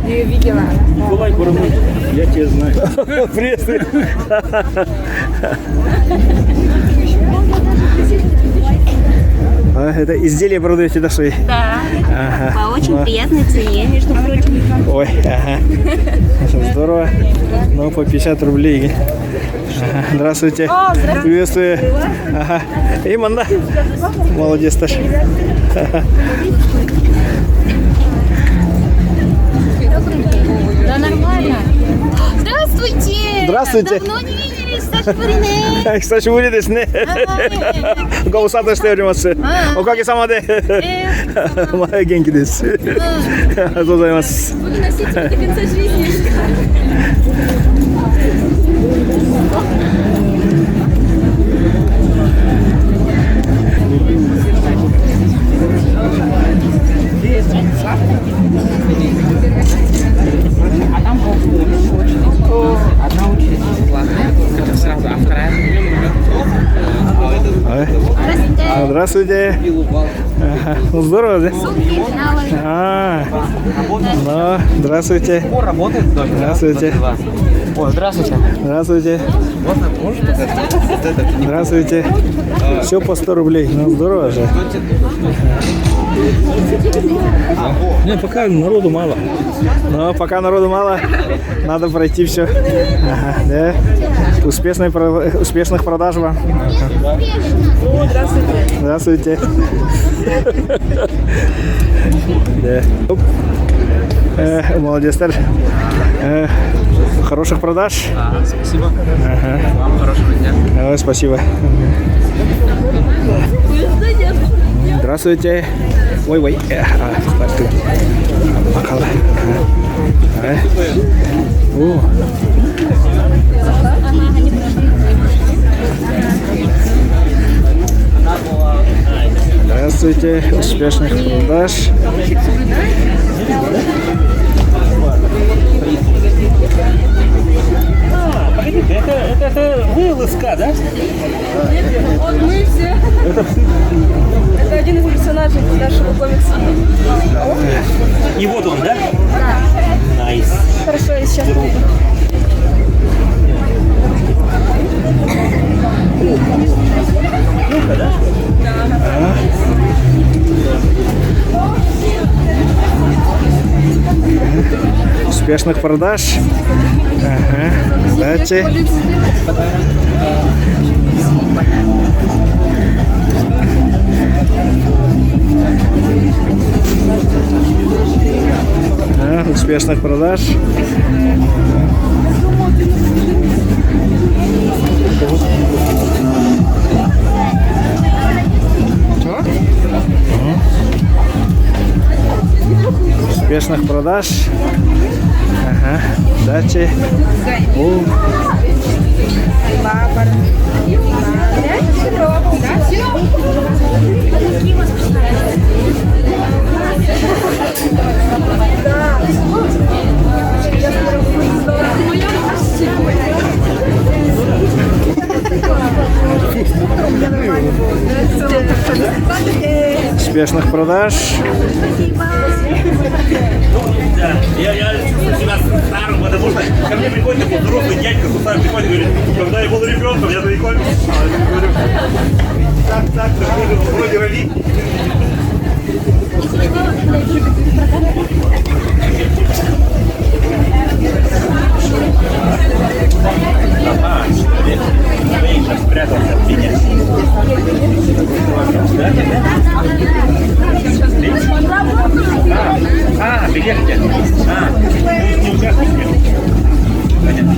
Не видела. Николай Курамон, я тебя знаю. Приветствую. Это изделие продаете, да, свои? Да, Ага. по очень приятной цене, между прочим. Ой, ага. Здорово. Ну, по 50 рублей. Ага. Здравствуйте. Приветствую. Ага. Иман, да? Молодец, Таш. Да нормально. Здравствуйте. Здравствуйте. Давно не виделись, Саша Бурине. Кстати, улидес не. Гоусатаしております。おかげさまで。前元気です。ありがとうございます。 Буду носить до конца жизни. Одна ученица платная, это сразу, а вторая? Здравствуйте. Ага. Ну, здорово, да? А, ну, здравствуйте. Работает в доме? Здравствуйте. О, здравствуйте. Здравствуйте. Можно, можешь показать? Вот это. Здравствуйте. Все по 100 рублей. Ну, здорово же. Не, пока народу мало. Но пока народу мало, надо пройти все. Ага, да. Успешных продаж вам. Ага. Здравствуйте. Здравствуйте. Да. Оп. Молодец, Таль. Хороших продаж. Спасибо. Ага. Вам хорошего дня. Спасибо. Здравствуйте. Ой. Макала. Здравствуйте. Успешных продаж. Погодите, это вы ЛСК, да? Вот мы все. Это один из персонажей нашего комикса. И вот он, да? Найс. Хорошо, я сейчас найду. Ну-ка, да? Успешных продаж. Ага. Кстати. Успешных продаж. Успешных продаж. Ага. Удачи. Успешных продаж. Да, я чувствую себя старым, потому что ко мне приходит такой взрослый дядька, сам приходит и говорит, когда я был ребенком, я далеко не говорю, так, вроде роли. Ага, я сейчас спрятался от меня. А, билет где? А, не участвуете? Понятно.